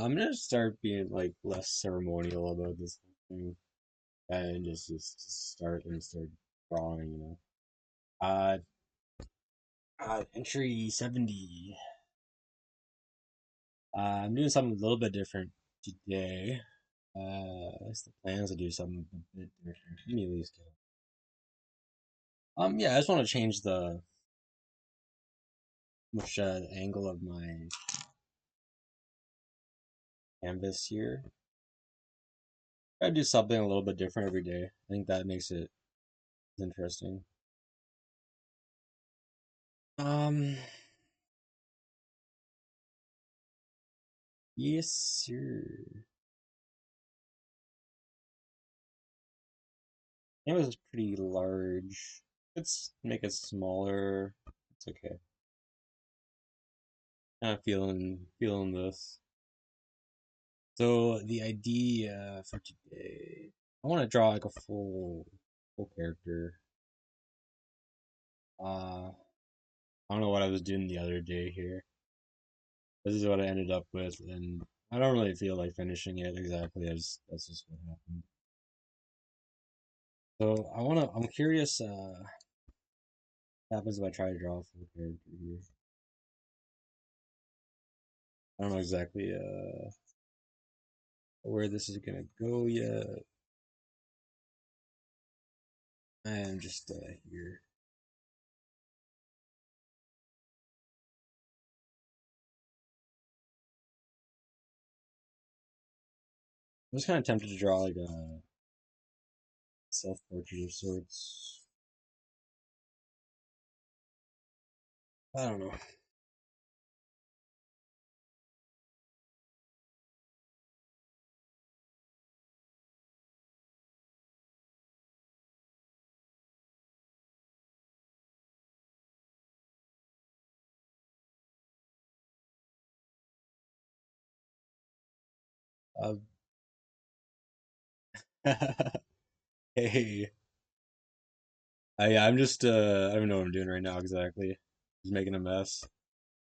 I'm gonna start being like less ceremonial about this thing and just start drawing, you know. Uh, Entry 70. I'm doing something a little bit different today. I guess the plan is to do something a bit different. Let me at least get. Yeah, I just want to change the angle of my canvas here. I do something a little bit different every day. I think that makes it interesting. Um, yes, sir. It was pretty large. Let's make it smaller. It's okay. Kind of feeling this. So the idea for today, I want to draw like a full character. I don't know what I was doing the other day here. This is what I ended up with, and I don't really feel like finishing it exactly. That's just what happened. So I'm curious. What happens if I try to draw a full character here? I don't know exactly where this is gonna go yet. I am just here. I'm just kind of tempted to draw like a self-portrait of sorts. I don't know. Uh, hey, I'm just I don't know what I'm doing right now exactly. Just making a mess.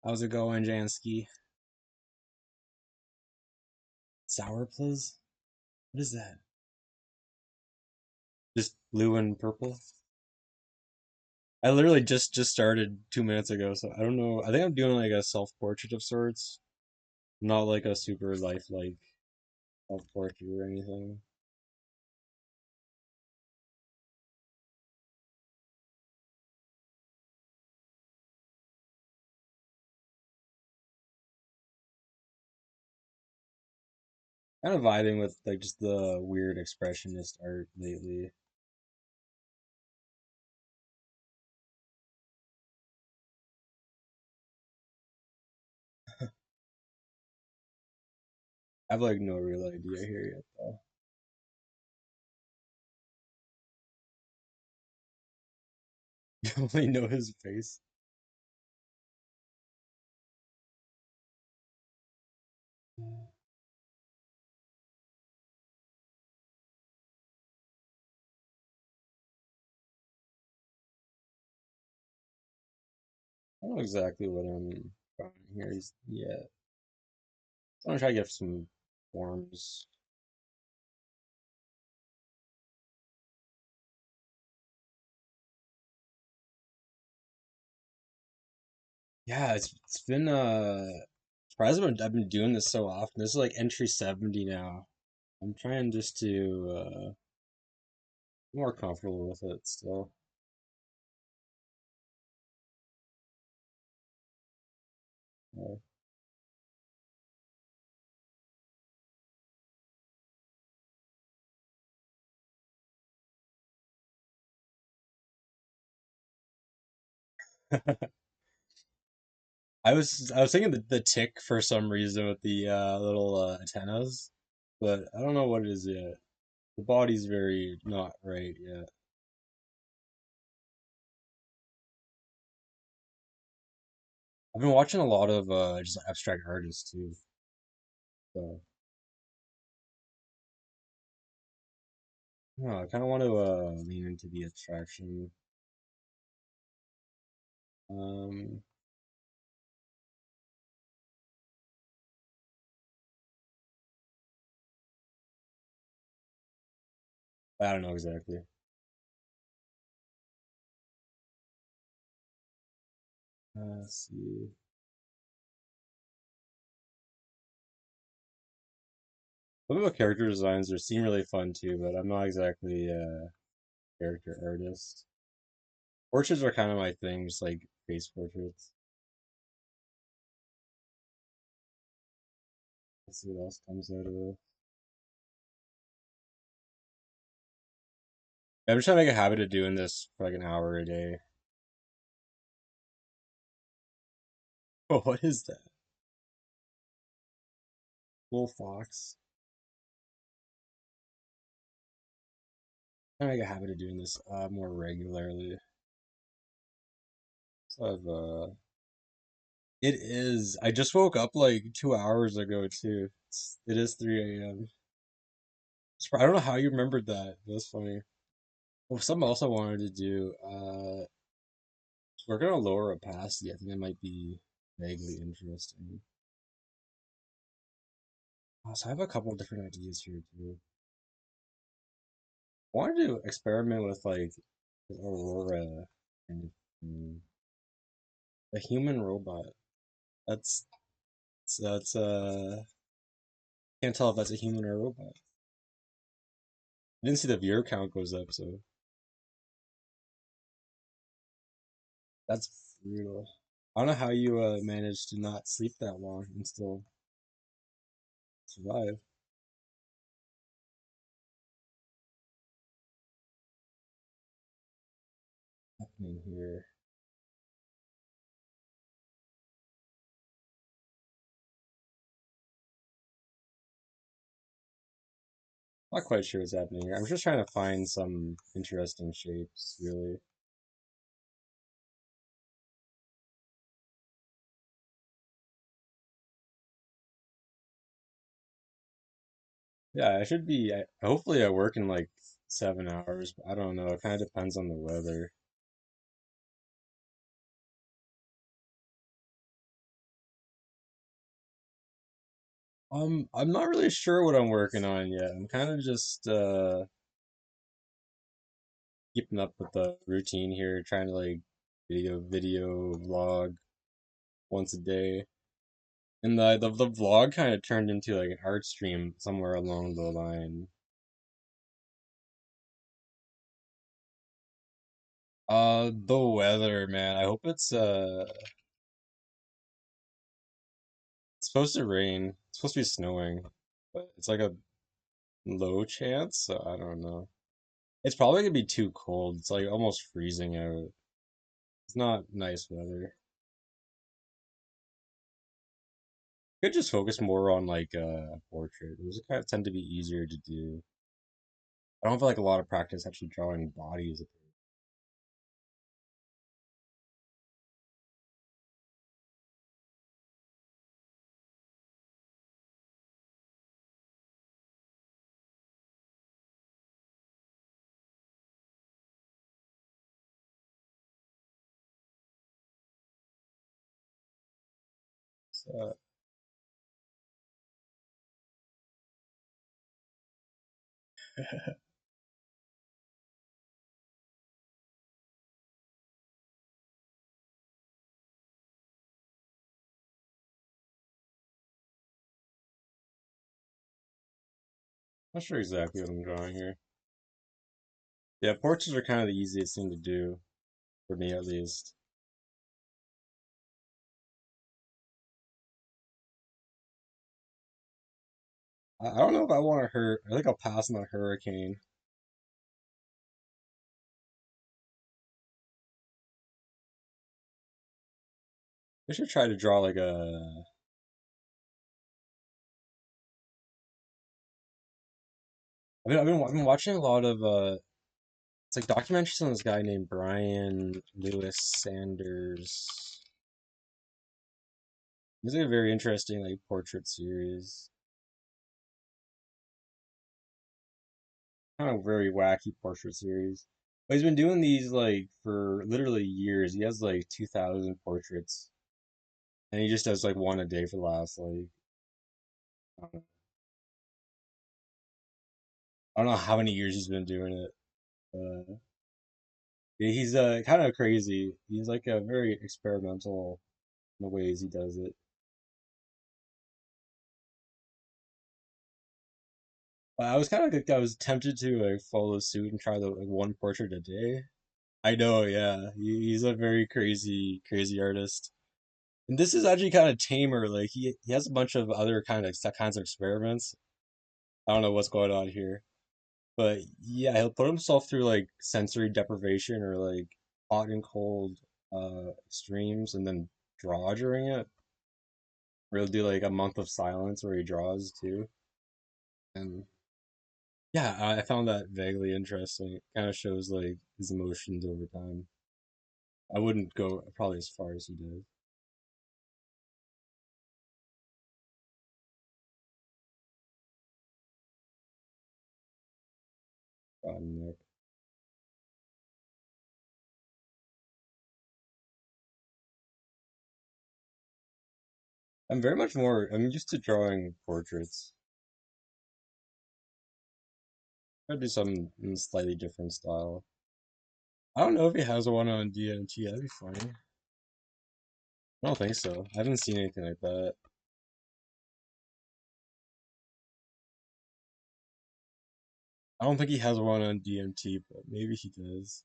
How's it going, Jansky? Sour please? What is that? Just blue and purple? I literally just started 2 minutes ago, so I don't know. I think I'm doing like a self-portrait of sorts, not like a super lifelike self-portrait or anything. Kind of vibing with like just the weird expressionist art lately. I have like no real idea here yet though. You only know his face. I don't know exactly what I'm drawing here yet. I want to try to get some forms. Yeah, it's been surprised I've been doing this so often. This is like entry 70 now. I'm trying just to be more comfortable with it still. Uh, I was thinking the tick for some reason with the little antennas, but I don't know what it is yet. The body's very not right yet. I've been watching a lot of just abstract artists too. So I kind of want to lean into the abstraction. Um, I don't know exactly. Let's see. Some of the character designs are seem really fun too, but I'm not exactly a character artist. Portraits are kind of my thing, just like face portraits. Let's see what else comes out of it. I'm just trying to make a habit of doing this for like an hour a day. Oh, what is that? Little fox. I'm trying to make a habit of doing this more regularly. So it is. I just woke up like 2 hours ago too. It is 3 a.m. I don't know how you remembered that. That's funny. Well, something else I wanted to do. We're gonna lower opacity. I think that might be vaguely interesting. So I have a couple different ideas here too. I wanted to experiment with like the Aurora kind of thing. A human robot. That's that's can't tell if that's a human or a robot. I didn't see the viewer count goes up, so that's brutal. I don't know how you managed to not sleep that long and still survive. Happening here. Not quite sure what's happening here. I'm just trying to find some interesting shapes, really. Yeah, I should be. Hopefully, I work in like 7 hours. But I don't know. It kind of depends on the weather. I'm not really sure what I'm working on yet. I'm kind of just keeping up with the routine here, trying to like video vlog once a day. And the vlog kind of turned into like an art stream somewhere along the line. The weather, man. I hope it's supposed to rain. It's supposed to be snowing, but it's like a low chance, so I don't know. It's probably gonna be too cold. It's like almost freezing out. It's not nice weather. Could just focus more on like a portrait. Those kind of tend to be easier to do. I don't feel like a lot of practice actually drawing bodies. So, not sure exactly what I'm drawing here. Yeah, portraits are kind of the easiest thing to do for me at least. I don't know if I want to hurt. I think I'll pass on the hurricane. I should try to draw like a. I've been watching a lot of it's like documentaries on this guy named Brian Lewis Sanders. He's like a very interesting like portrait series. Kind of very wacky portrait series. But he's been doing these like for literally years. He has like 2,000 portraits, and he just does like one a day for the last like I don't know, I don't know how many years he's been doing it. Uh, yeah, he's kind of crazy. He's like a very experimental in the ways he does it. I was kind of like I was tempted to like follow suit and try the like one portrait a day. I know, yeah. He's a very crazy artist. And this is actually kind of tamer. Like he has a bunch of other kinds of experiments. I don't know what's going on here, but yeah, he'll put himself through like sensory deprivation or like hot and cold extremes, and then draw during it. Or he'll do like a month of silence where he draws too. And yeah, I found that vaguely interesting. It kind of shows like his emotions over time. I wouldn't go probably as far as he did. Nick. I'm used to drawing portraits. I'd do some in slightly different style. I don't know if he has one on DMT. That'd be funny. I don't think so. I haven't seen anything like that. I don't think he has one on DMT, but maybe he does.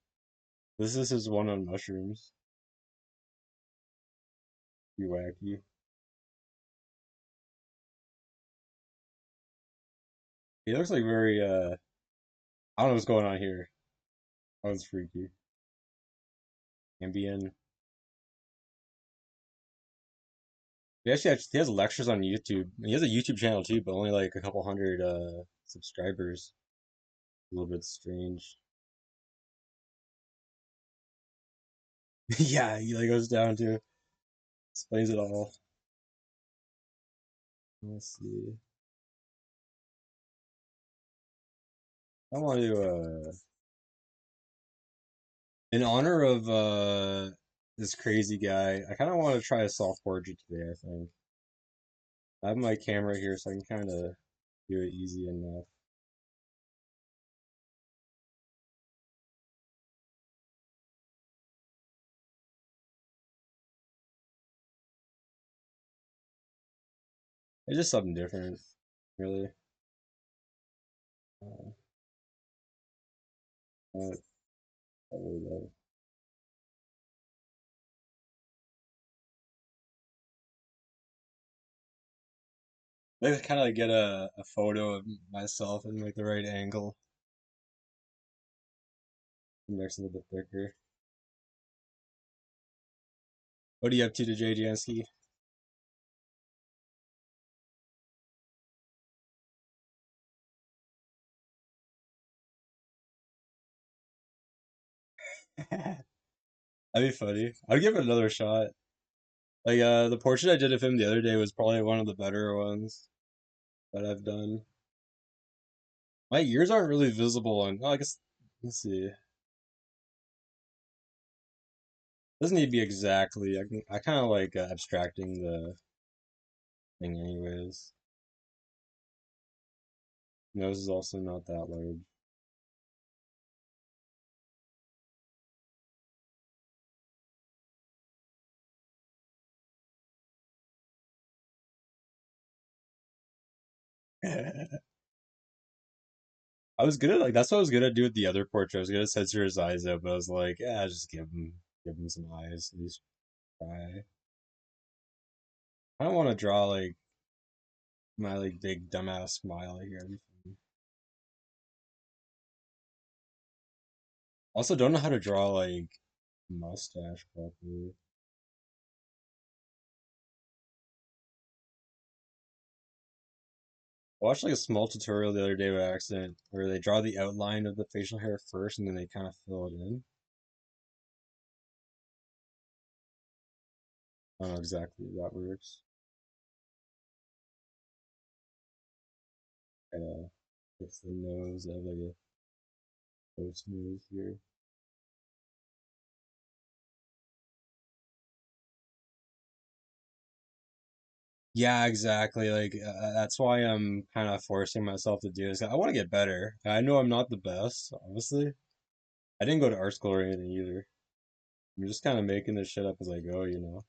This is his one on mushrooms. Be wacky. He looks like very I don't know what's going on here. That was freaky. Ambien. He has lectures on YouTube. He has a YouTube channel too, but only like a couple hundred subscribers. A little bit strange. Yeah, he like goes down to explains it all. Let's see. I want to in honor of this crazy guy, I kind of want to try a soft portrait today, I think. I have my camera here so I can kind of do it easy enough. It's just something different, really. Uh, uh, probably that. Maybe kind of like get a photo of myself in like the right angle. Next a little bit thicker. What are you up to today, Jansky? That'd be funny. I'd give it another shot. Like the portrait I did of him the other day was probably one of the better ones that I've done. My ears aren't really visible on. Oh, I guess let's see. Doesn't need to be exactly. I kind of like abstracting the thing anyways. Nose is also not that large. I was good at like that's what I was gonna do with the other portrait. I was gonna censor his eyes out, but I was like, yeah, just give him some eyes. At least try. I don't want to draw like my like big dumbass smile here. Also, don't know how to draw like mustache properly. I watched like a small tutorial the other day by accident where they draw the outline of the facial hair first and then they kind of fill it in. I don't know exactly if that works. Fix the nose. I have like a close nose here. Yeah, exactly. Like that's why I'm kind of forcing myself to do this. I want to get better. I know I'm not the best, obviously. I didn't go to art school or anything either. I'm just kind of making this shit up as I go, you know.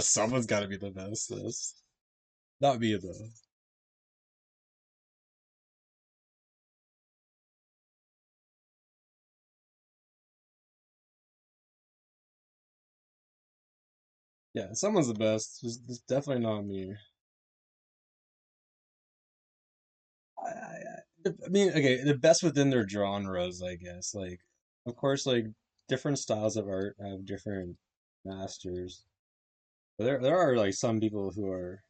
Someone's got to be the best. This not me though. Yeah, someone's the best. Just definitely not me. I mean, okay, the best within their genres, I guess. Like, of course, like different styles of art have different masters. But there are like some people who are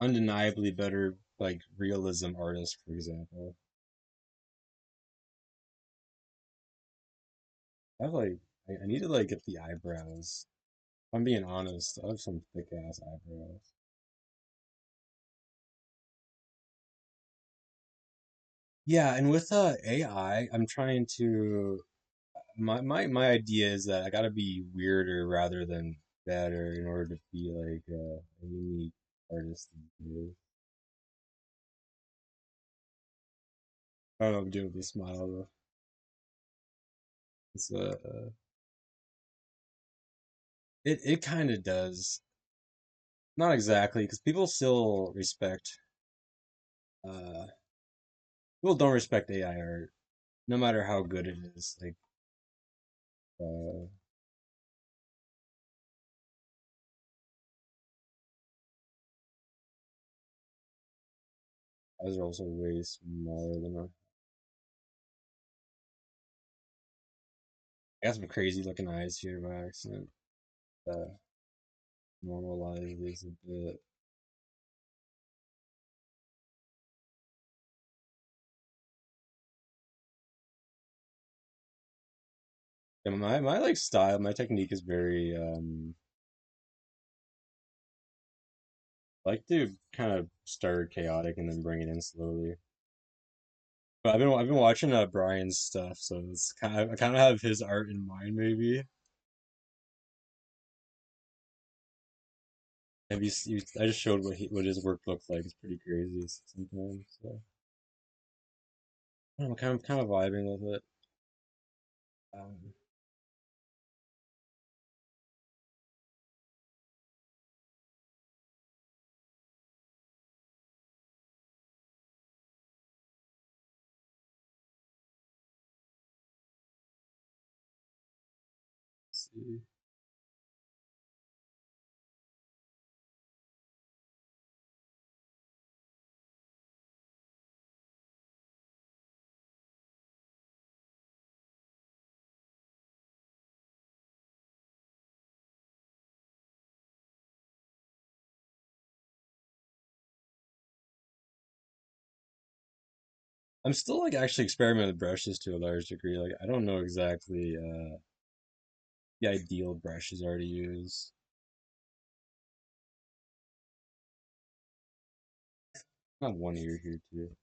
undeniably better, like realism artists, for example. I have like, I need to like get the eyebrows. If I'm being honest, I have some thick ass eyebrows. Yeah, and with AI, I'm trying to my idea is that I gotta be weirder rather than better in order to be like a unique artist these days. I don't know, I'm doing with the smile though. It's it kind of does. Not exactly, because people still respect uh people don't respect AI art, no matter how good it is. Like uh eyes are also way smaller than I got some crazy looking eyes here by accident. Uh normalize this a bit. Yeah, my like style, my technique is very I like to kind of start chaotic and then bring it in slowly. But I've been watching Brian's stuff, so it's kind of I kind of have his art in mind maybe. I just showed what his work looks like. It's pretty crazy sometimes. So I'm kind of vibing with it. Um, let's see. I'm still like actually experimenting with brushes to a large degree. Like I don't know exactly the ideal brushes are to use. I have one ear here too.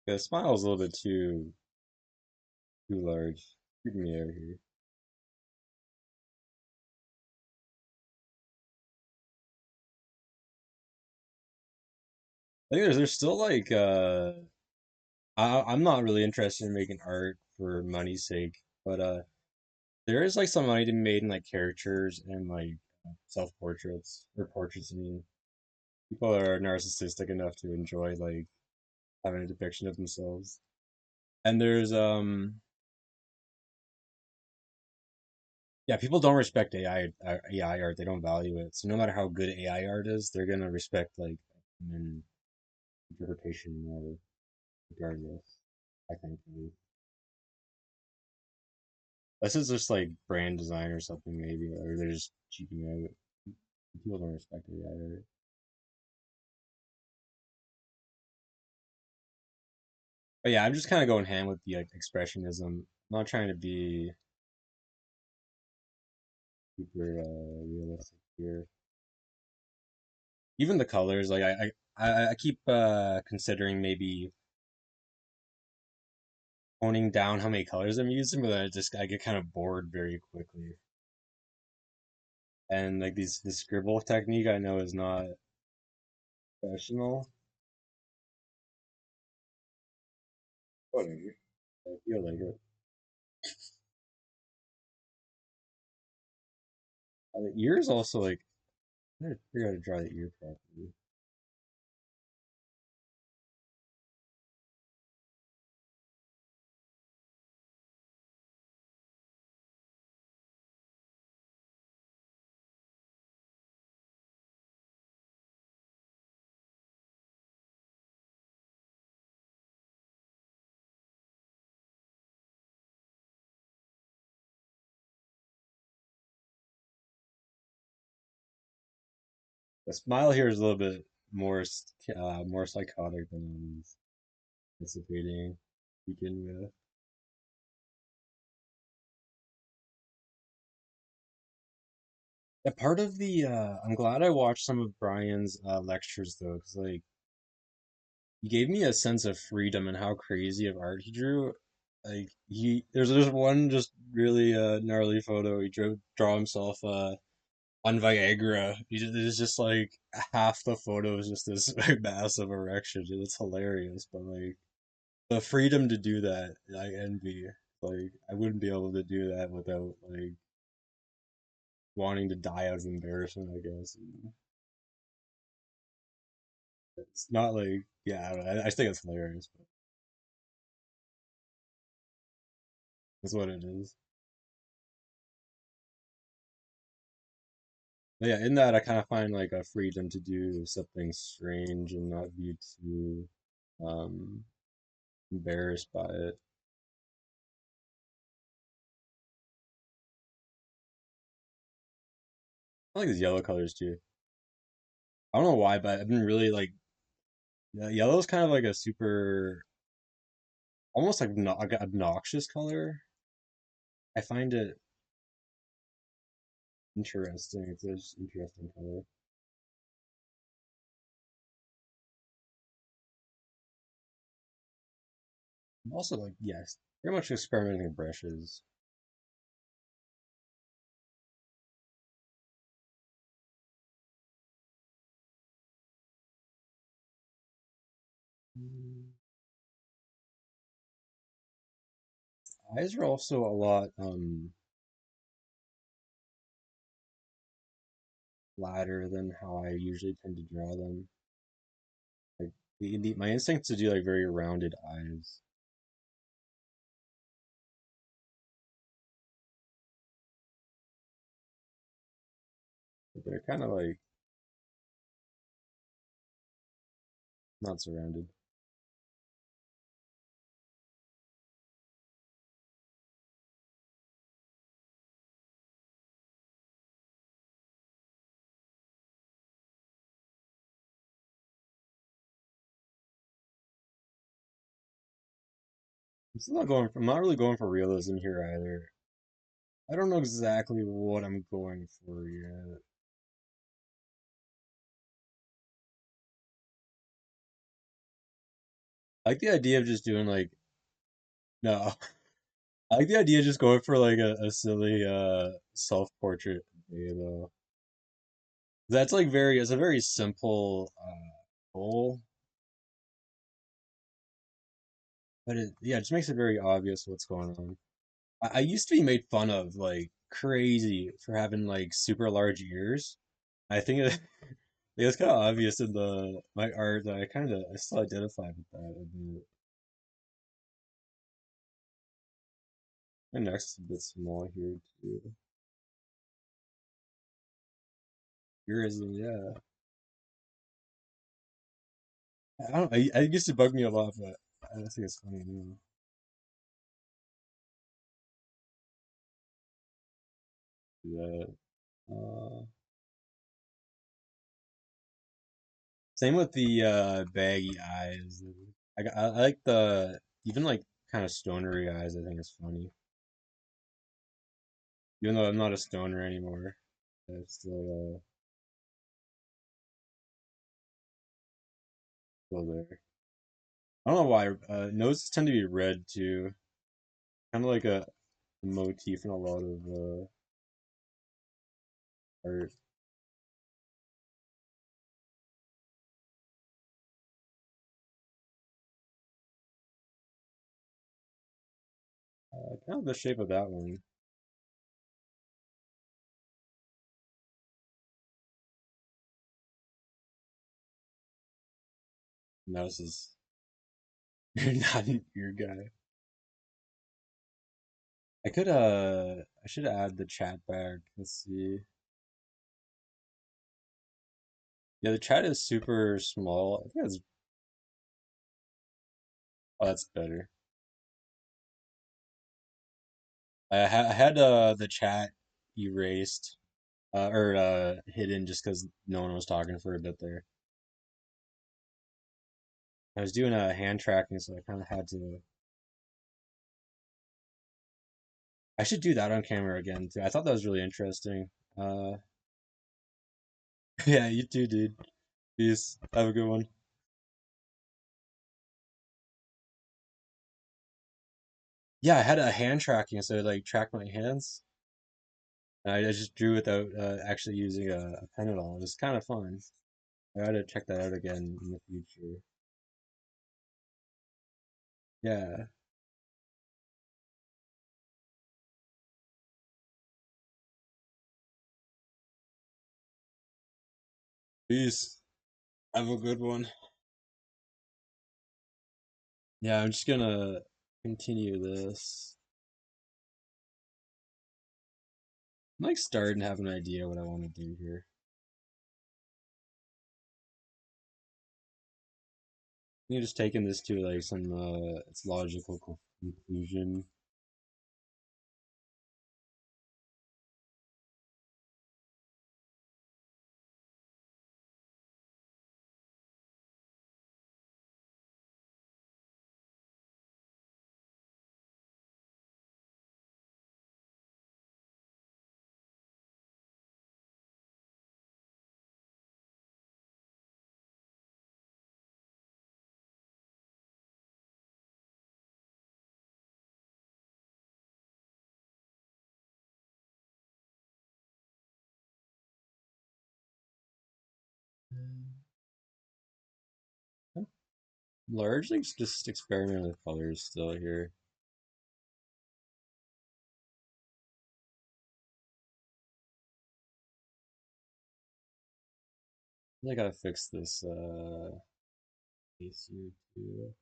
The smile is a little bit too large. Keep me out here. I think there's still like I'm not really interested in making art for money's sake, but there is like some money to be made in like caricatures and like self-portraits or portraits. I mean, people are narcissistic enough to enjoy like having a depiction of themselves. And there's yeah, people don't respect AI art. They don't value it. So no matter how good AI art is, they're gonna respect like human interpretation more regardless. I think. This is just like brand design or something maybe, or they're just cheaping out. People don't respect AI art. But yeah, I'm just kind of going hand with the like expressionism. I'm not trying to be super realistic here. Even the colors, like I keep considering maybe toning down how many colors I'm using, but then I get kind of bored very quickly. And like this scribble technique I know is not professional. Whatever. I feel like it. The ear is also like I gotta figure out how to draw the ear properly. The smile here is a little bit more psychotic than I was anticipating to begin with. Yeah, part of the I'm glad I watched some of Brian's lectures though, because like he gave me a sense of freedom and how crazy of art he drew. Like there's one just really gnarly photo he drew draw himself on Viagra. It's just like half the photo is just this massive erection, and it's hilarious. But like the freedom to do that, I envy. Like I wouldn't be able to do that without like wanting to die out of embarrassment, I guess. It's not like yeah, I don't know. I just think it's hilarious, but that's what it is. But yeah, in that I kind of find like a freedom to do something strange and not be too um embarrassed by it. I like these yellow colors too. I don't know why, but I've been really like yeah, yellow is kind of like a super almost like like an obnoxious color. I find it interesting. It's an interesting color. I'm also like yes, very much experimenting with brushes. Mm. Eyes are also a lot flatter than how I usually tend to draw them. Like my instinct to do like very rounded eyes. But they're kind of like not surrounded. I'm not really going for realism here either. I don't know exactly what I'm going for yet. I like the idea of just doing like no. I like the idea of just going for like a silly self-portrait day though. That's like very it's a very simple goal, but it yeah, it just makes it very obvious what's going on. I used to be made fun of like crazy for having like super large ears. I think it's kind of obvious in the my art that I still identify with that a bit. My neck's a bit small here too. Yours, yeah. I don't. I used to bug me a lot, but I don't think it's funny now. Yeah. Same with the baggy eyes. I like the even like kind of stonery eyes. I think it's funny, even though I'm not a stoner anymore. It's still there. I don't know why. Noses tend to be red too. Kind of like a motif in a lot of art. Kind of the shape of that one. Mouse is you're not your guy. I should add the chat back. Let's see. Yeah, the chat is super small. I think that's oh, that's better. I had the chat erased or hidden just because no one was talking for a bit there. I was doing a hand tracking, so I kind of had to. I should do that on camera again too. I thought that was really interesting. Uh, yeah, you too, dude. Peace. Have a good one. Yeah, I had a hand tracking, so it, like track my hands. And I just drew without actually using a pen at all. It was kind of fun. I gotta check that out again in the future. Yeah. Peace. Have a good one. Yeah, I'm just gonna continue this. I'm like starting to have an idea what I want to do here. I'm just taking this to like some its logical conclusion. I'm largely just experimenting with colors still here. I gotta fix this piece here too.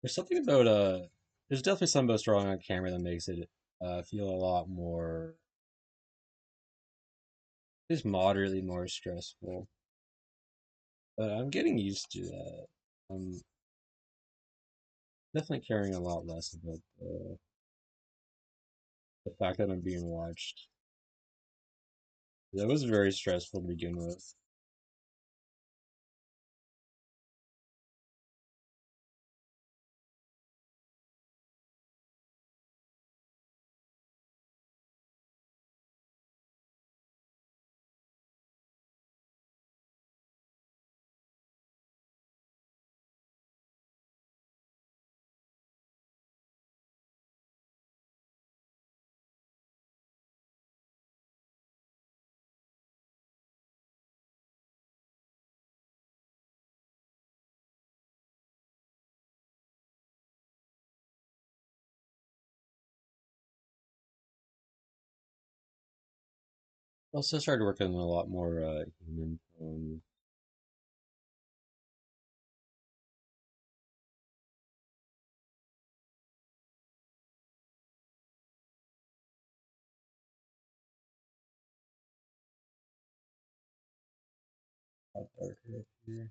There's something about there's definitely something about drawing on camera that makes it feel a lot more just moderately more stressful. But I'm getting used to that. I'm definitely caring a lot less about the fact that I'm being watched. That was very stressful to begin with. Also started working on a lot more human tone. A lot darker up here.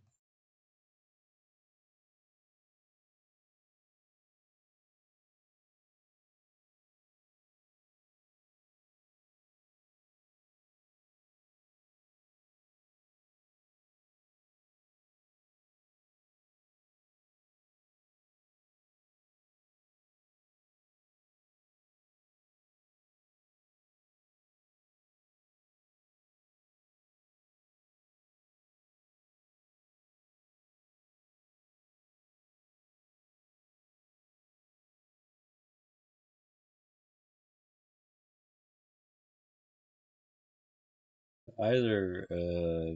Eyes are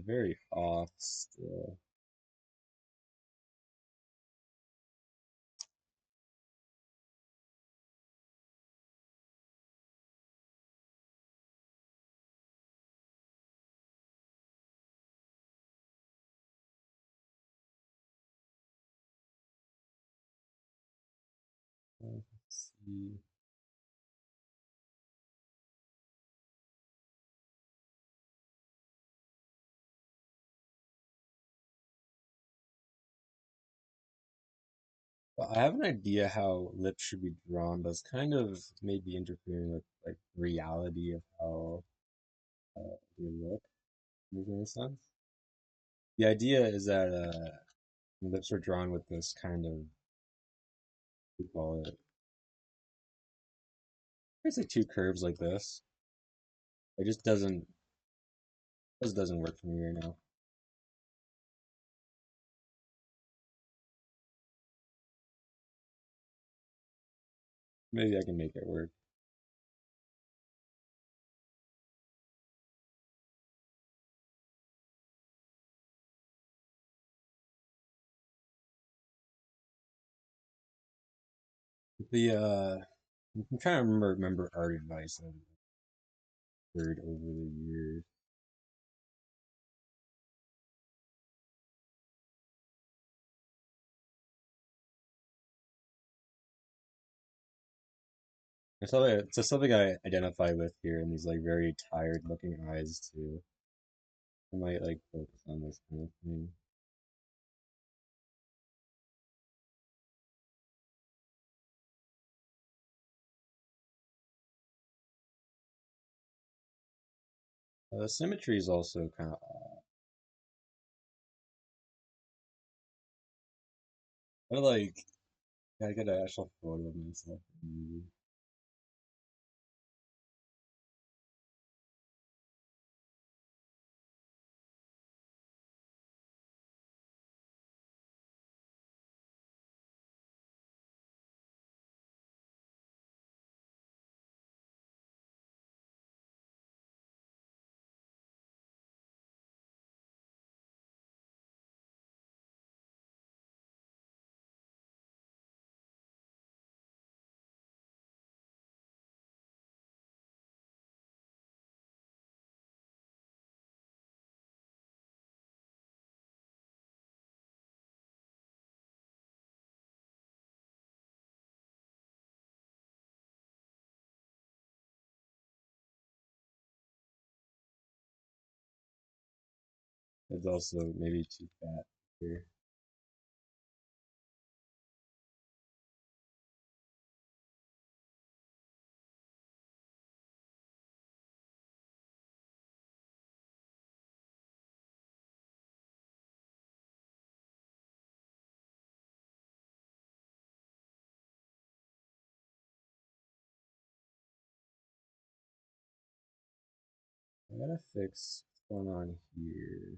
very off still. Let's see. Well, I have an idea how lips should be drawn, but it's kind of maybe interfering with like reality of how they look. Does that make sense? The idea is that lips are drawn with this kind of, we call it, basically two curves like this. It just doesn't work for me right now. Maybe I can make it work. The I'm trying to remember art advice I've heard over the years. It's something I identify with here in these like very tired looking eyes too. I might like focus on this kind of thing. Symmetry is also kind of I like I get an actual photo of myself. It's also maybe too fat here. I gotta fix what's going on here.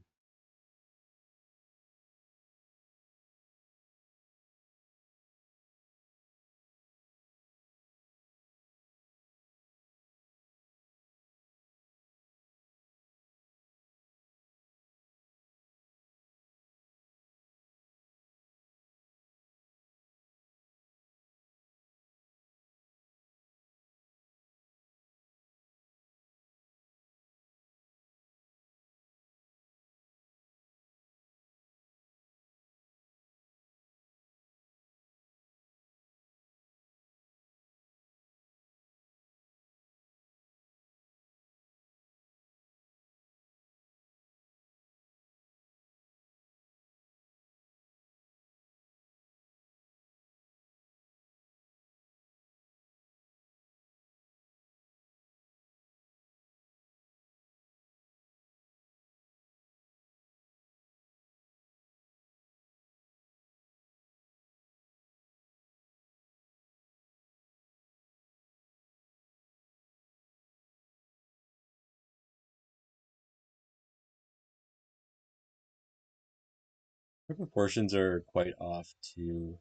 Her proportions are quite off too.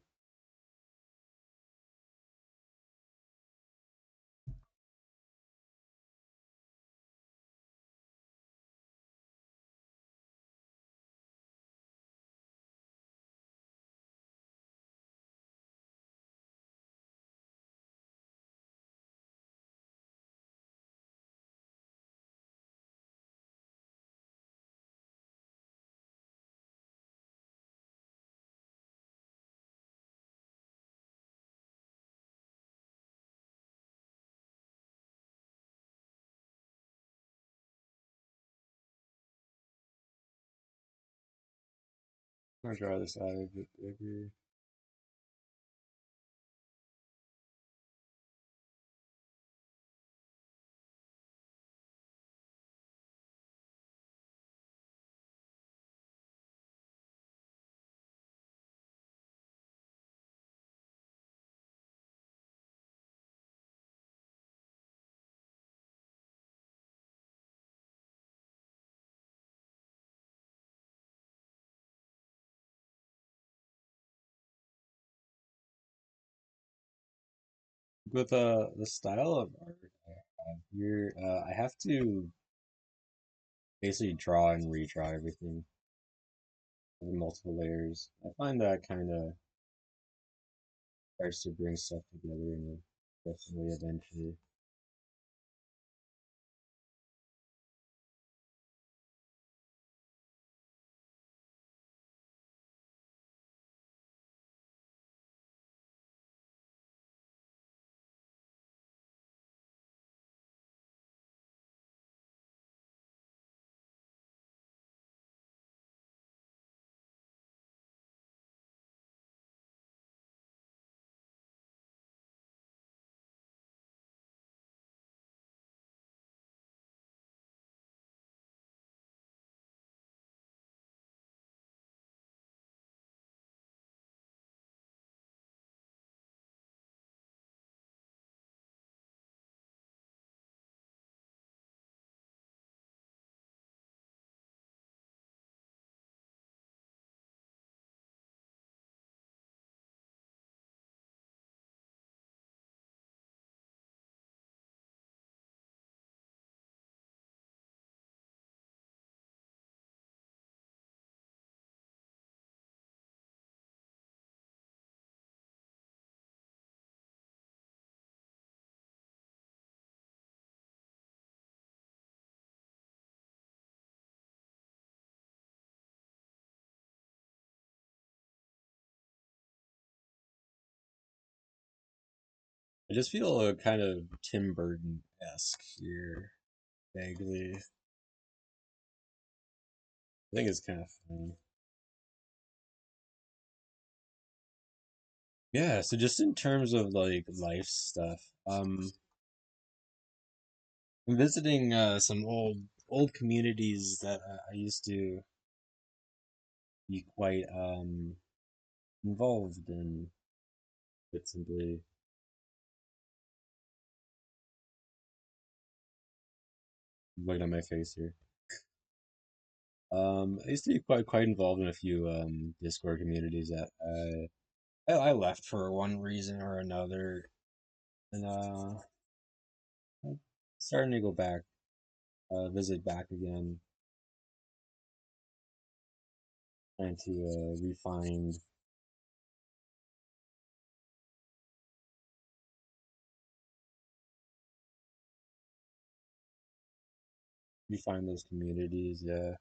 I'm gonna draw this eye a bit bigger. With the style of art I have here, I have to basically draw and redraw everything in multiple layers. I find that kind of starts to bring stuff together in a different way eventually. I just feel kind of Tim Burton-esque here, vaguely. I think it's kind of funny. Yeah, so just in terms of like life stuff, I'm visiting some old communities that I used to be quite involved in, but simply looking at my face here. I used to be quite involved in a few Discord communities that I left for one reason or another, and I'm starting to go back, visit back again, trying to refine those communities. Yeah,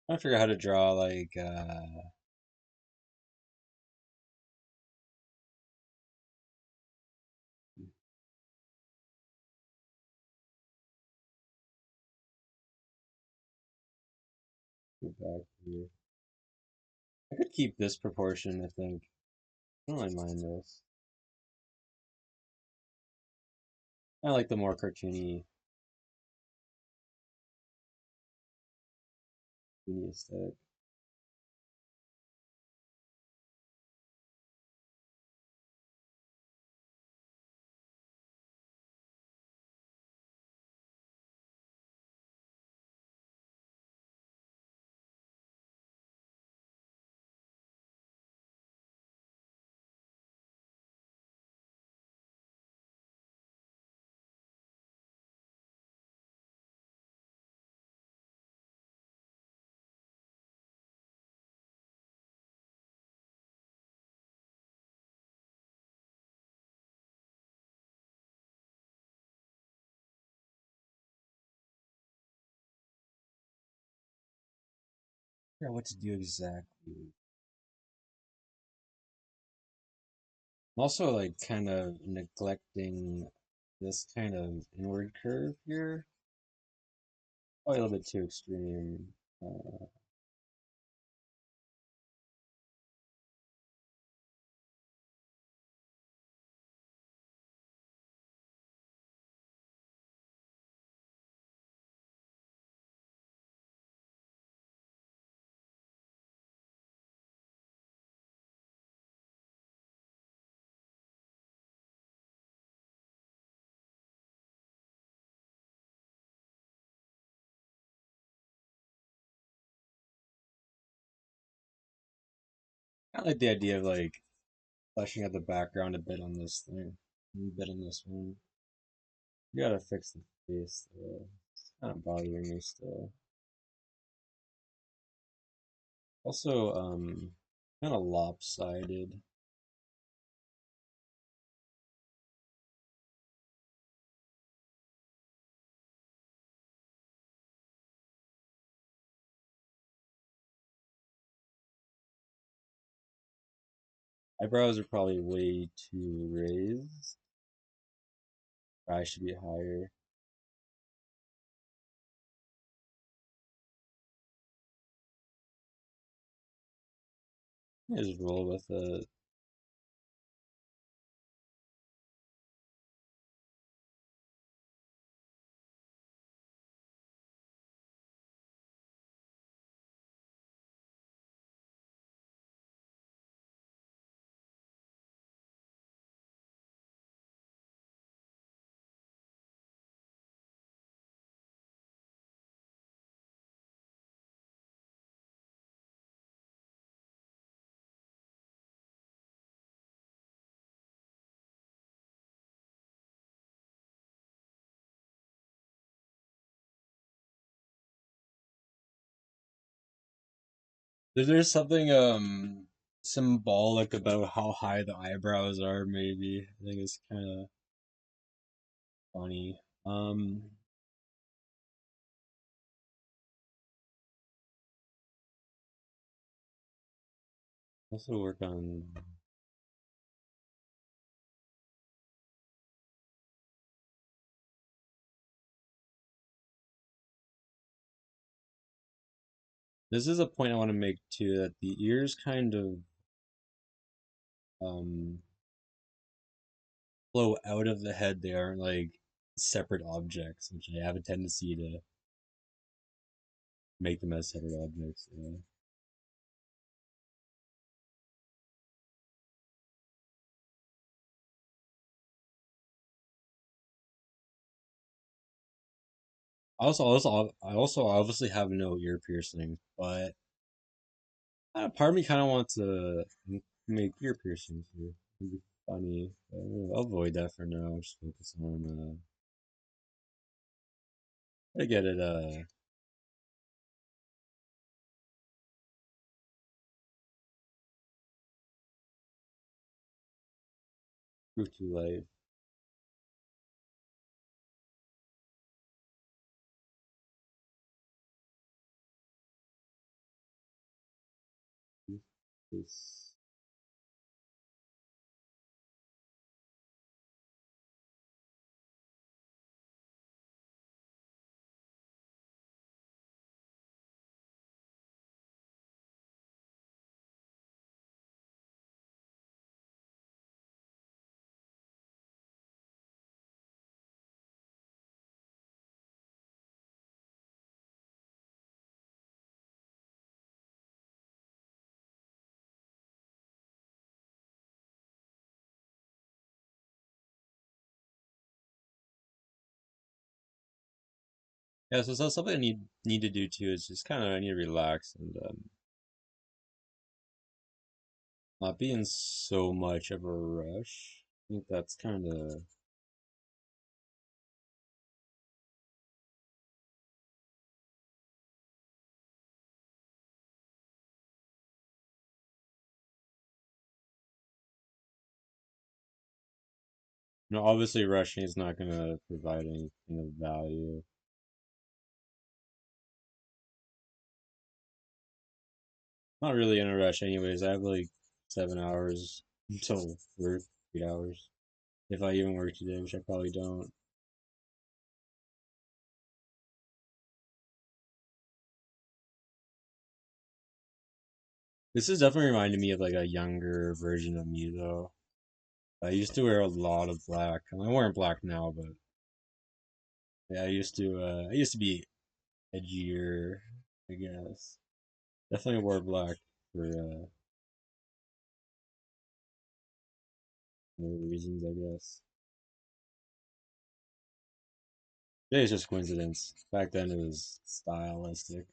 I figure out how to draw like go back here. I could keep this proportion, I think. I don't really mind this. I like the more cartoony aesthetic. Yeah, what to do exactly. I'm also like kind of neglecting this kind of inward curve here. Probably a little bit too extreme. Uh, I like the idea of like fleshing out the background a bit on this thing, a bit on this one. You gotta fix the face. It's kind of bothering me still. Also, kind of lopsided. Eyebrows are probably way too raised. I should be higher. Just roll with it. There's something symbolic about how high the eyebrows are, maybe. I think it's kind of funny. Also work on this is a point I want to make too, that the ears kind of um flow out of the head. They aren't like separate objects, which I have a tendency to make them as separate objects. Yeah. I also obviously have no ear piercings, but part of me kind of wants to make ear piercings here. It'd be funny. I'll avoid that for now. Just focus on I get it proof to life. This yeah, so something I need to do too is just kind of I need to relax and not be in so much of a rush. I think that's kind of obviously rushing is not going to provide anything of value. Not really in a rush, anyways. I have like 7 hours until work, 8 hours. If I even work today, which I probably don't. This is definitely reminding me of like a younger version of me, though. I used to wear a lot of black. I'm wearing black now, but yeah, I used to be edgier, I guess. Definitely wore black for other reasons, I guess. Maybe it's just coincidence. Back then it was stylistic.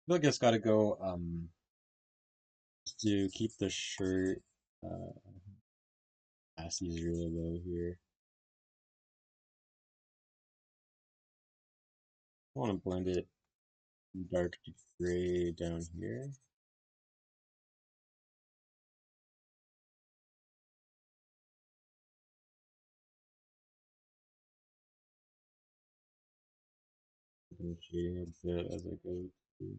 I feel like it's gotta go to keep the shirt passes really low here. I want to blend it dark to gray down here. I'm shading a bit as I go to.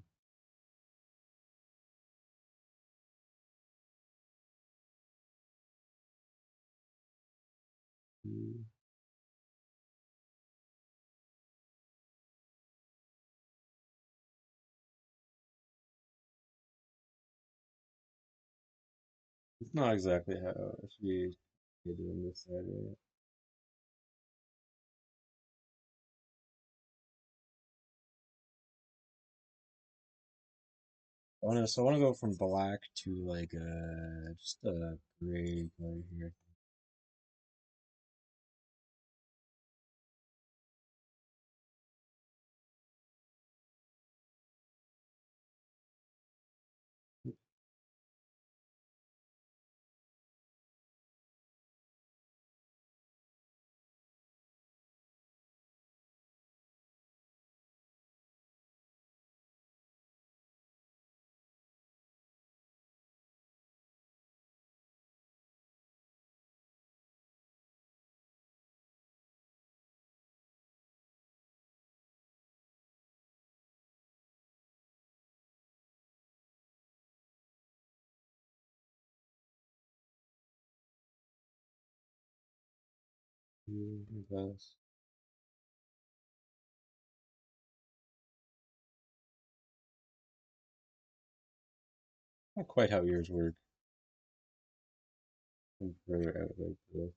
It's not exactly how I should be doing this side, right? I wanna go from black to like just a gray color here. Because not quite how ears work. I'm further out like this.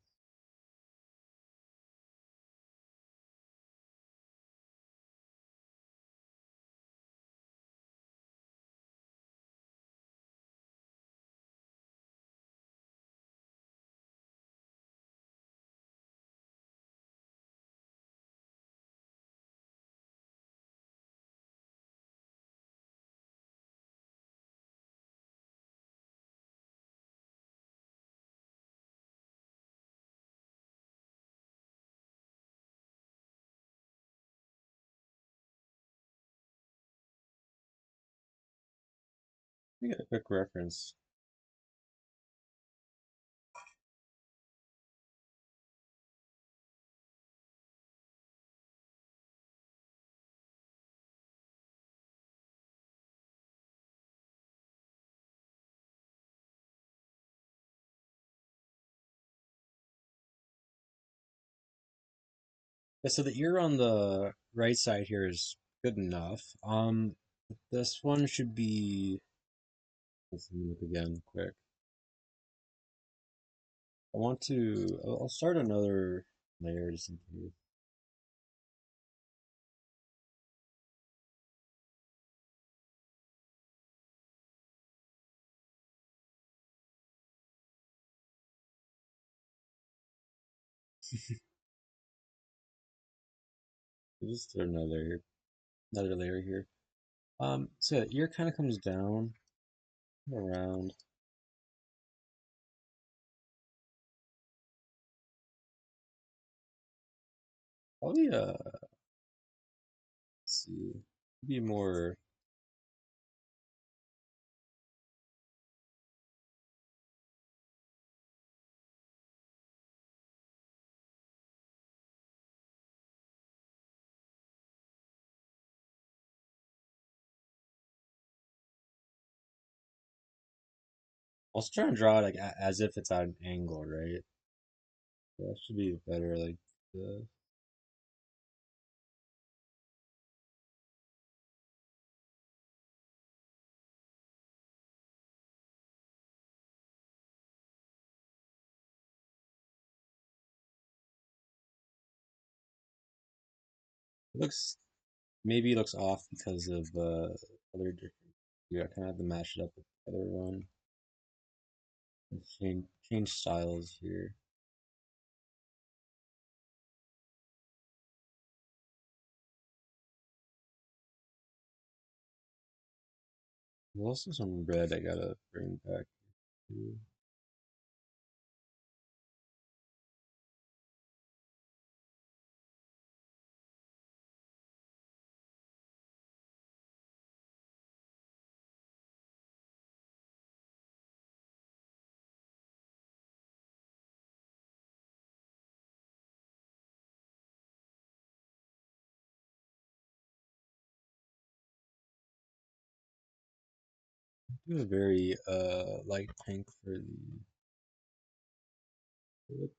me get a quick reference. Yeah, so the ear on the right side here is good enough. This one should be. Let's look again, quick. I want to. I'll start another layer just in case. Just throw another layer here. So the ear kind of comes down around. Probably let's see, be more. I was trying to draw it like as if it's at an angle, right? That should be better. Like the. It looks maybe it looks off because of other different. Yeah, I kind of have to mash it up with the other one. Change styles here. There's also some red I gotta bring back too. Do a very light pink for the lip.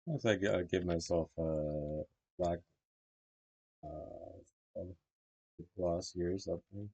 Looks like I give myself black gloss here or something.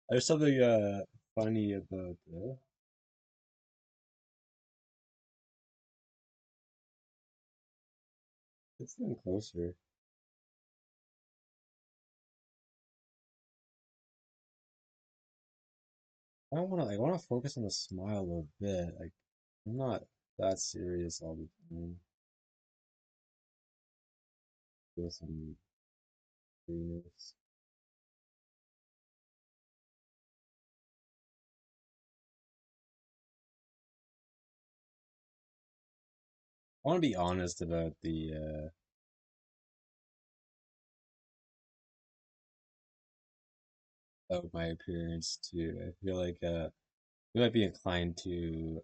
There's something funny about it's getting closer. I don't want to. I want to focus on the smile a bit. Like I'm not that serious all the time. Feel some serious. I want to be honest about my appearance too. I feel like we might be inclined to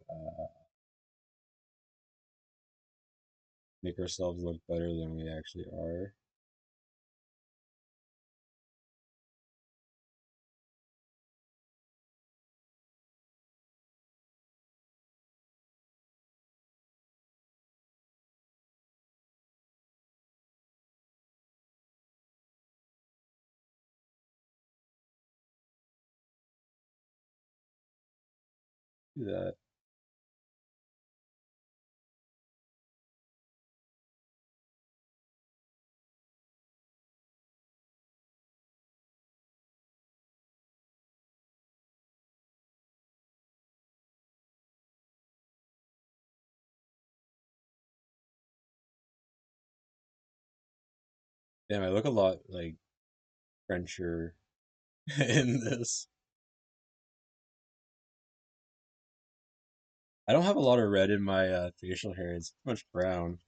make ourselves look better than we actually are. Do that. Damn, I look a lot like Frencher in this. I don't have a lot of red in my facial hair. It's pretty much brown,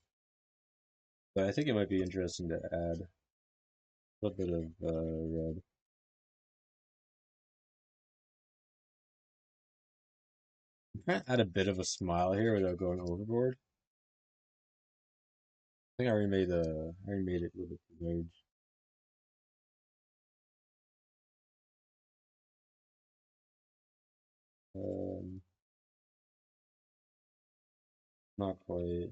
but I think it might be interesting to add a little bit of red. I'm trying to add a bit of a smile here without going overboard. I think I already made it a little bit too large. Um, Not quite.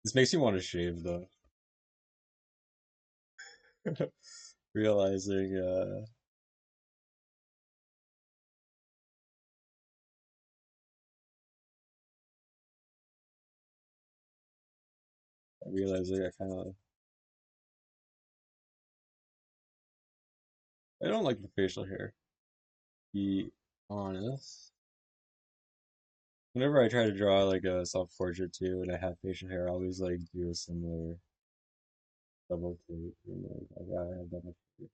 This makes me want to shave though. Realizing, realizing I kind of, I don't like the facial hair. Be honest. Whenever I try to draw like a self-portrait too, and I have facial hair, I always like do a similar double take. And like, I have that much hair.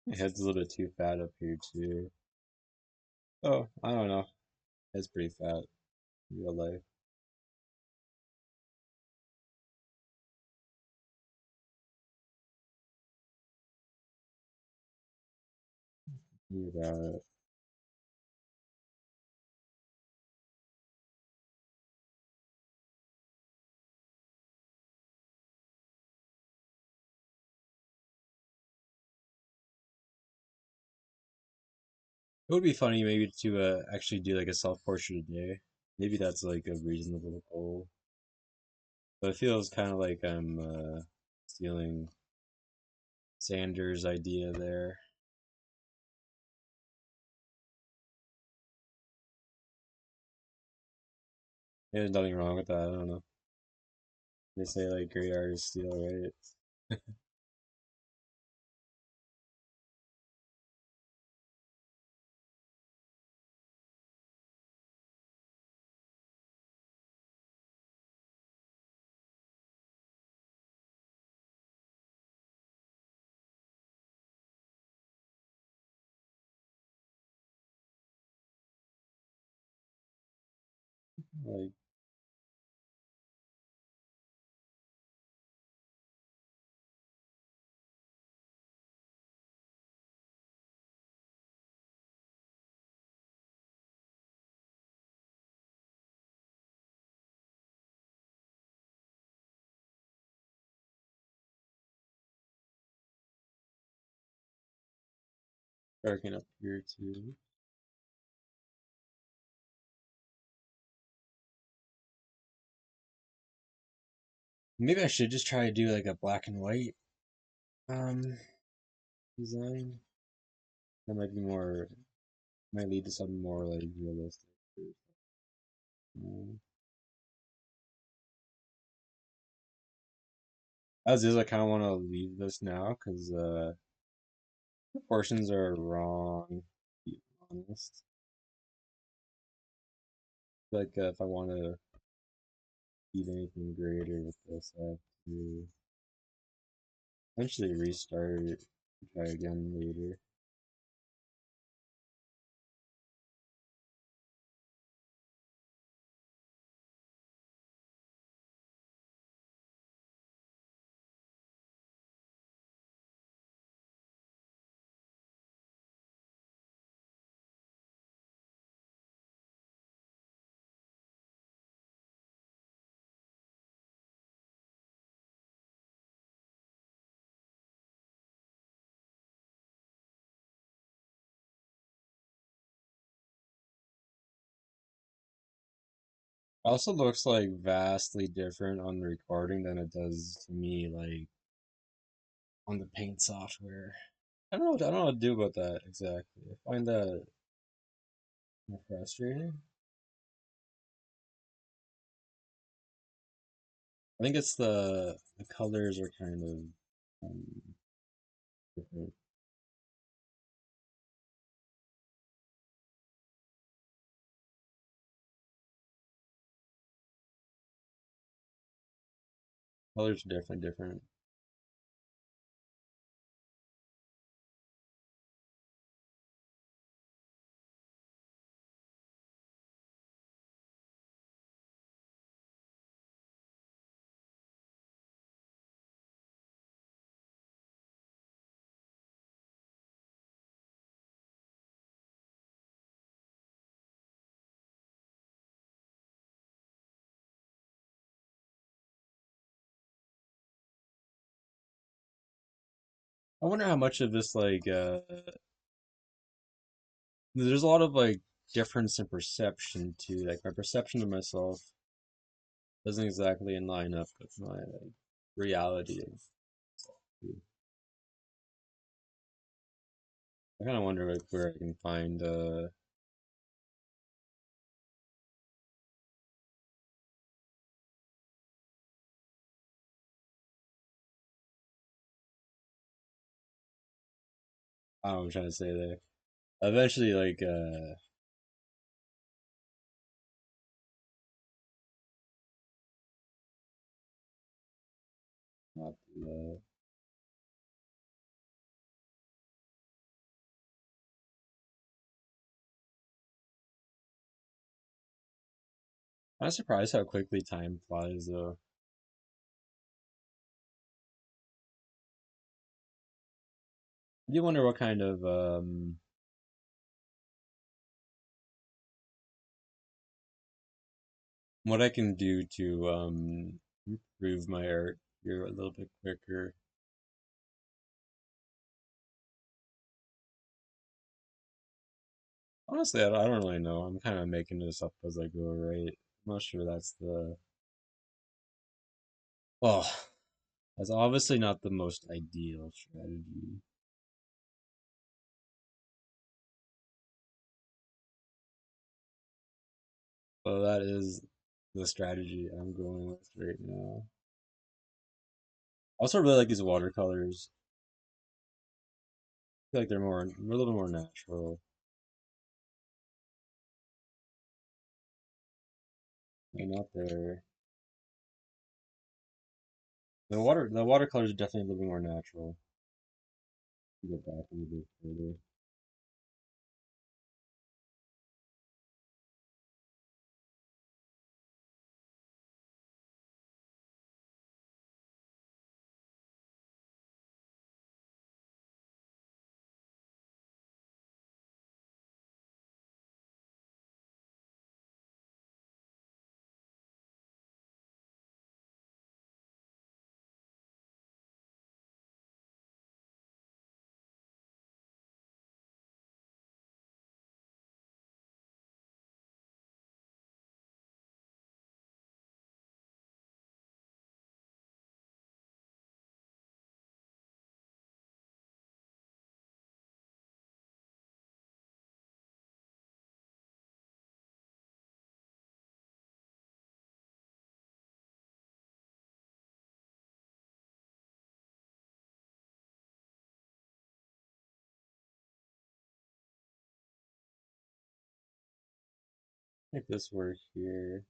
My head's a little bit too fat up here too. Oh, I don't know. It's pretty fat in real life. Yeah. It would be funny maybe to actually do like a self-portrait a day. Maybe that's like a reasonable goal. But it feels kind of like I'm stealing Sanders' idea there. There's nothing wrong with that. I don't know. They say like great artists steal, right? Like darken up here too. Maybe I should just try to do like a black and white um design. That might be more might lead to something more like realistic. Um, as is, I kind of want to leave this now because proportions are wrong. To be honest, like if I want to eat anything greater with this, I have to eventually restart it, try again later. It also looks like vastly different on the recording than it does to me, like on the paint software. I don't know what to do about that exactly. I find that frustrating. I think it's the colors are kind of different. Colors are definitely different. I wonder how much of this like there's a lot of like difference in perception too. Like my perception of myself doesn't exactly line up with my like reality of I kind of wonder like where I can find I don't know what I'm trying to say there. Eventually like not I'm surprised how quickly time flies though. I do wonder what kind of what I can do to improve my art here a little bit quicker. Honestly, I don't really know. I'm kind of making this up as I go, right? I'm not sure that's the well, that's obviously not the most ideal strategy. But that is the strategy I'm going with right now. I also really like these watercolors. I feel like they're a little more natural. They're not there. The watercolors are definitely a little bit more natural. Go back a little bit further. Make this work here.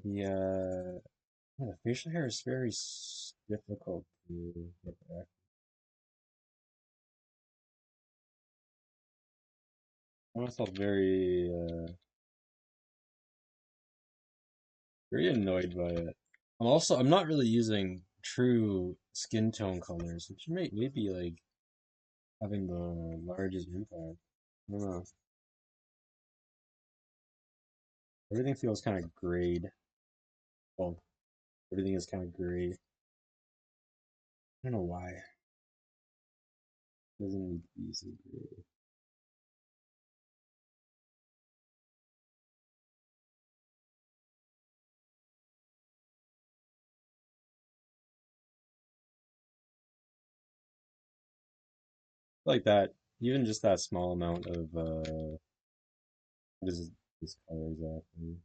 The facial hair is very difficult to get back. I myself very annoyed by it. I'm not really using true skin tone colors, which may be like having the largest impact. I don't know. Everything feels kind of grayed. Well, everything is kind of gray. I don't know why. It doesn't need to be so gray. Like that, even just that small amount of what is this color exactly?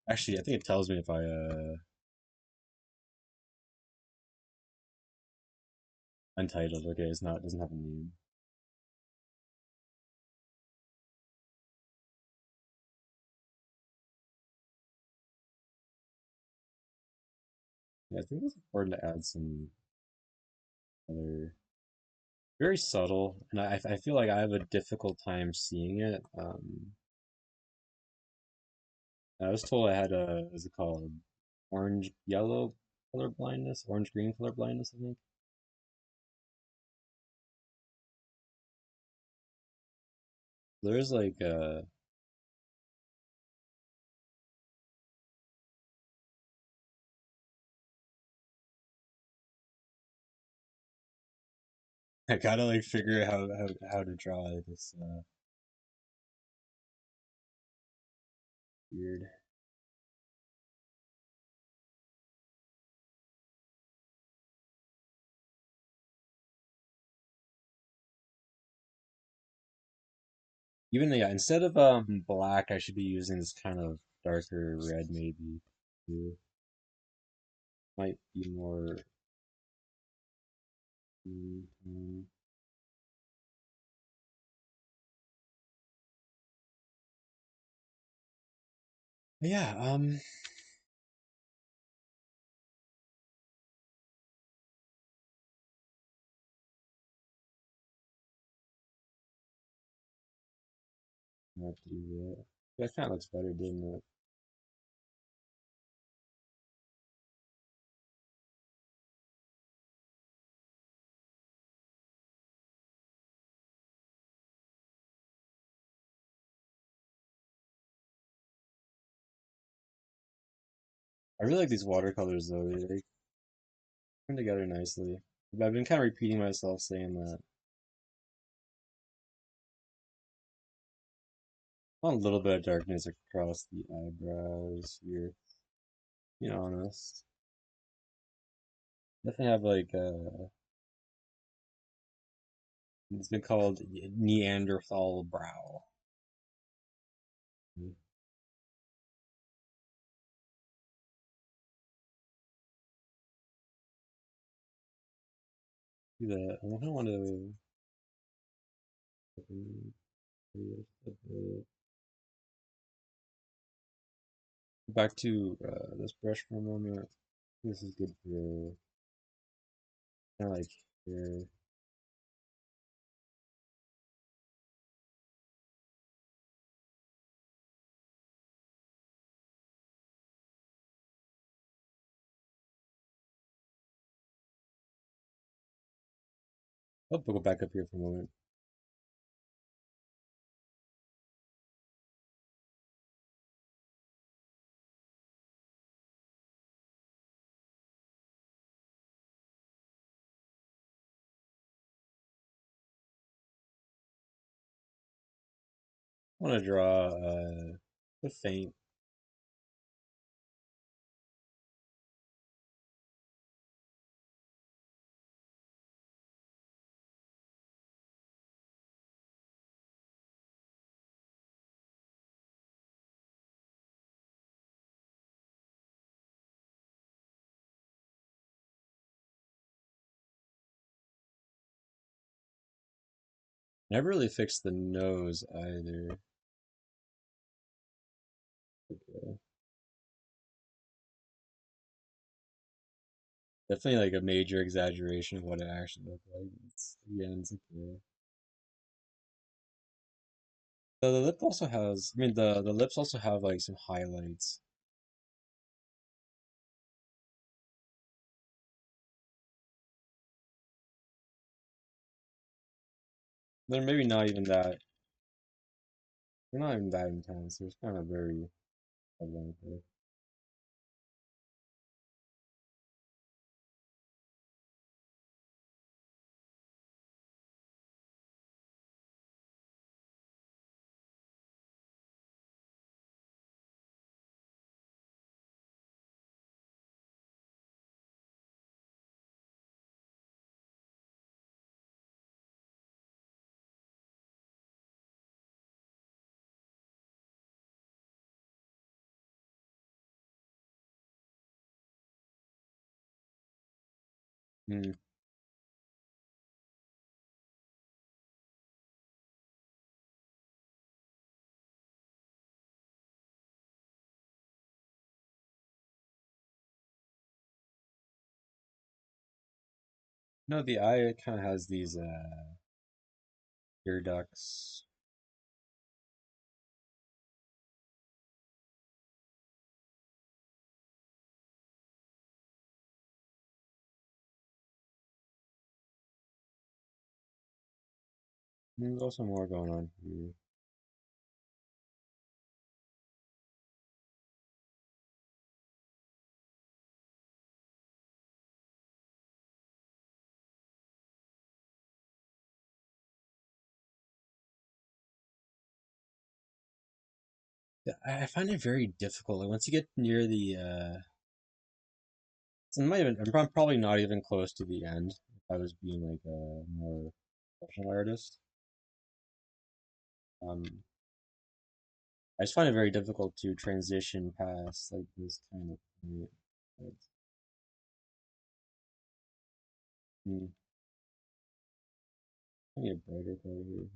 Actually, I think it tells me if I untitled. Okay, it's not, it doesn't have a name. Yeah, I think it's important to add some other very subtle, and I feel like I have a difficult time seeing it. I was told I had a, what's it called, orange yellow color blindness, orange green color blindness, I think. There's like I gotta like figure out how to draw this weird. Even yeah, instead of black, I should be using this kind of darker red maybe. Too. Might be more. Mm, yeah, I have to do that. That kind of looks better, didn't it? I really like these watercolors though. They come together nicely. I've been kind of repeating myself saying that. I want a little bit of darkness across the eyebrows here. Be honest. Definitely have like It's been called Neanderthal brow. See that? I don't want to back to this brush for a moment. This is good for kind of like here. Oh, we'll go back up here for a moment. I want to draw the faint. Never really fixed the nose either. Okay. Definitely like a major exaggeration of what it actually looked like. It's again, it's like the lip also has. I mean, the lips also have like some highlights. They're maybe not even that. They're not even that intense. They're just kind of very headline. Hmm. No, the eye kind of has these ear ducts. There's also more going on here. Yeah, I find it very difficult. Like once you get near the so it might even, I'm probably not even close to the end if I was being like a more professional artist. Um, I just find it very difficult to transition past like this kind of point. Like, hmm, I need a brighter color here.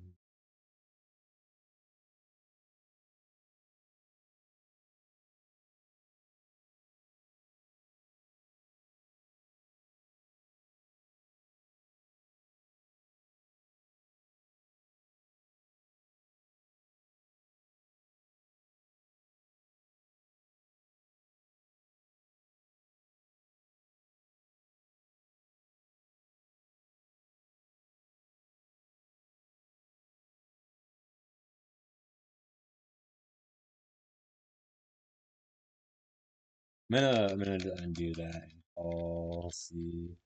I'm gonna undo that and all see.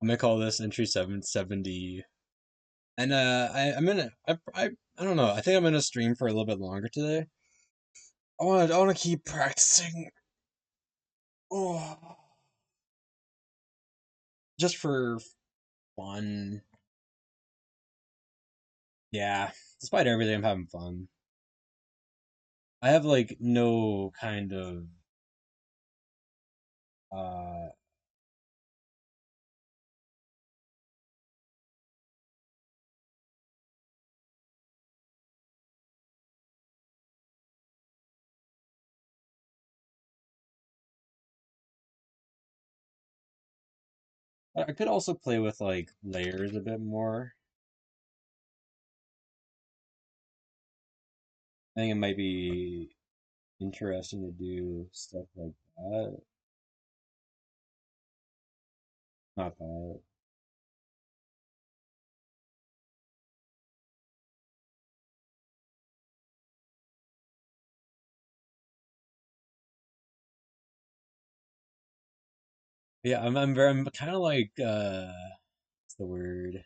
I'm gonna call this entry 770. And I'm gonna I don't know. I think I'm gonna stream for a little bit longer today. I wanna keep practicing. Oh, just for fun. Yeah. Despite everything, I'm having fun. I have like no kind of uh I could also play with like layers a bit more. I think it might be interesting to do stuff like that. Not that. Yeah, I'm kind of like what's the word?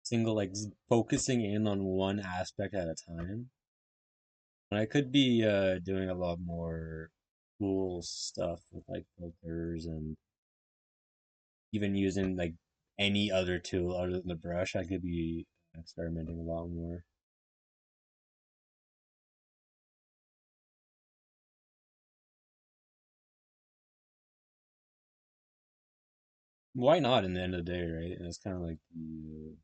Single like focusing in on one aspect at a time. And I could be doing a lot more cool stuff with like filters and even using like any other tool other than the brush. I could be experimenting a lot more. Why not in the end of the day, right? And it's kind of like the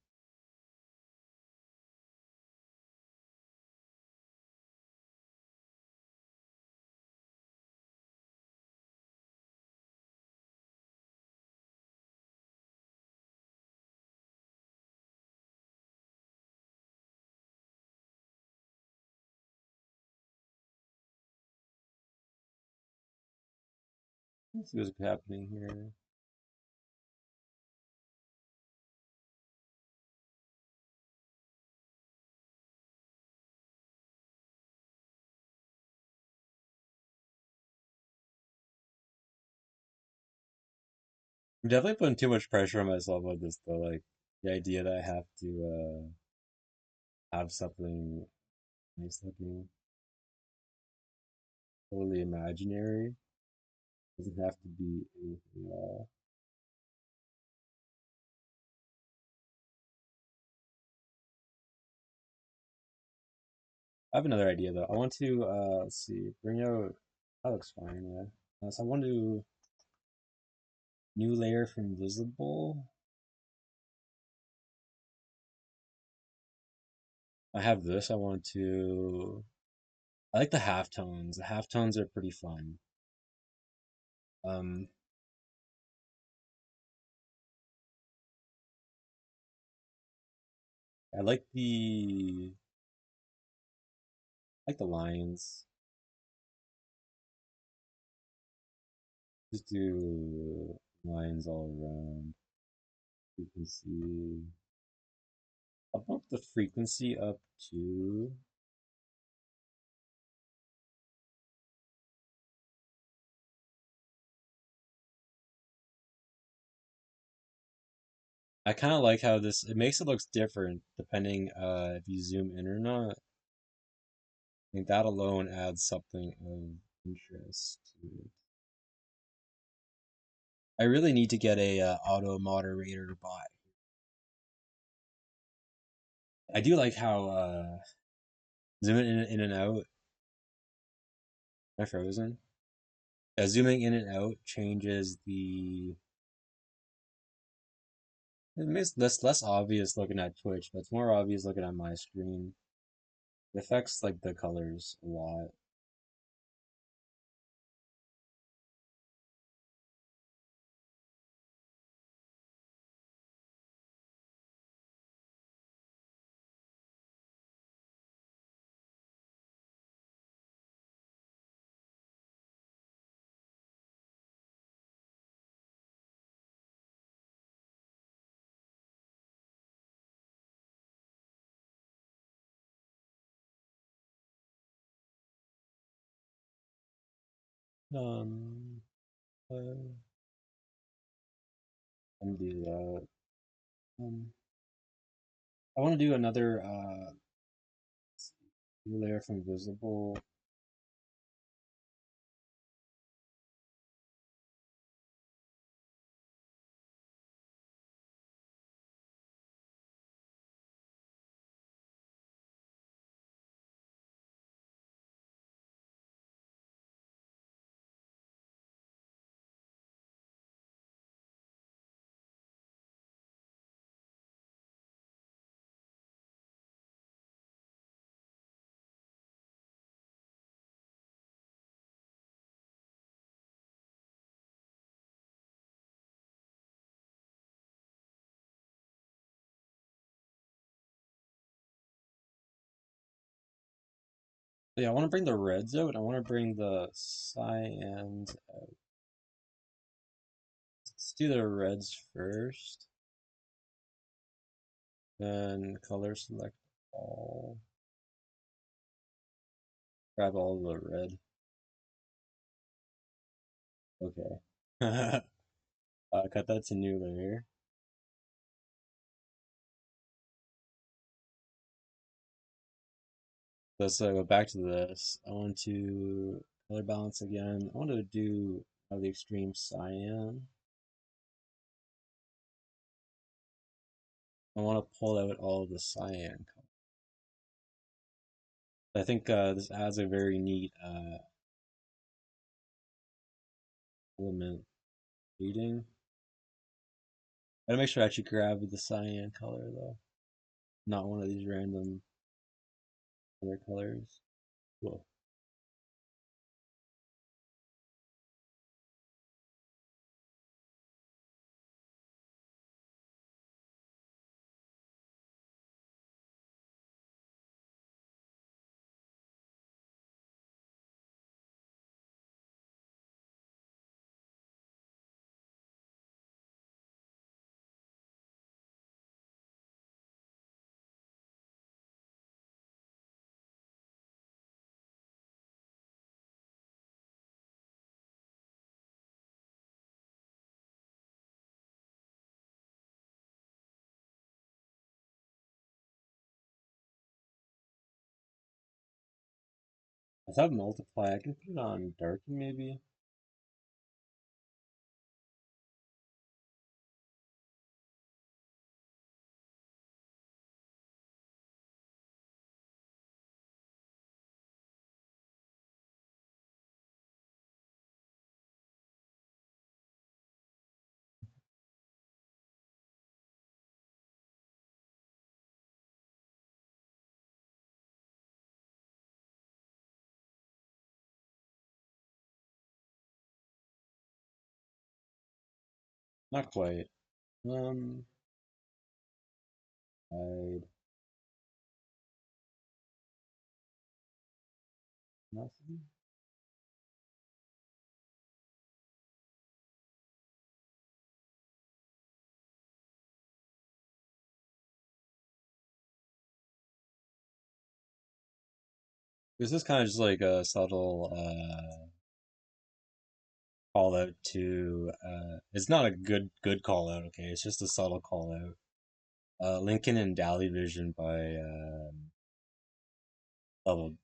let's see what's happening here. I'm definitely putting too much pressure on myself with this though. Like the idea that I have to have something nice looking, totally imaginary. Doesn't have to be anything at all. I have another idea though. I want to let's see, bring out that looks fine, yeah. So I want to new layer from visible. I have this. I want to I like the halftones. The halftones are pretty fun. Um I like the lines. Just do lines all around. Frequency. I'll bump the frequency up to I kind of like how this it makes it looks different depending if you zoom in or not. I think that alone adds something of interest to it. I really need to get a auto moderator bot. I do like how zooming in and out. Am I frozen? Yeah, zooming in and out changes the. It makes less obvious looking at Twitch, but it's more obvious looking at my screen. It affects like the colors a lot. Um, uh, and do that. I want to do another layer from visible. Yeah, I want to bring the reds out. I want to bring the cyans. Let's do the reds first. Then color select all. Grab all the red. Okay. Cut that to new layer. Let's go back to this. I want to color balance again. I want to do the extreme cyan. I want to pull out all of the cyan color. I think this adds a very neat element reading. I gotta make sure I actually grab the cyan color though, not one of these random other colors. Whoa. I thought multiply. I can put it on darken maybe. Not quite. Um, hide nothing. This is kind of just like a subtle call out to. It's not a good call out. Okay, it's just a subtle call out. Lincoln and Dali Vision by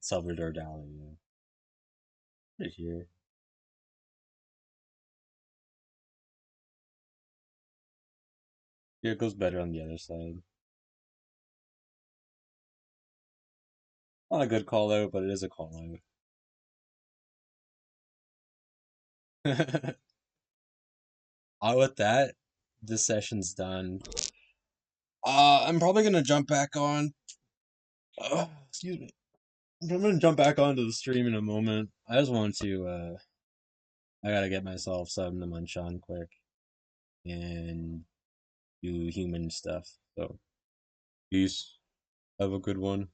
Salvador Dali. Yeah. Right here. Here it goes better on the other side. Not a good call out, but it is a call out. With that, this session's done. I'm probably gonna jump back on. Excuse me. I'm gonna jump back onto the stream in a moment. I just want to. I gotta get myself something to munch on quick and do human stuff. So, peace. Have a good one.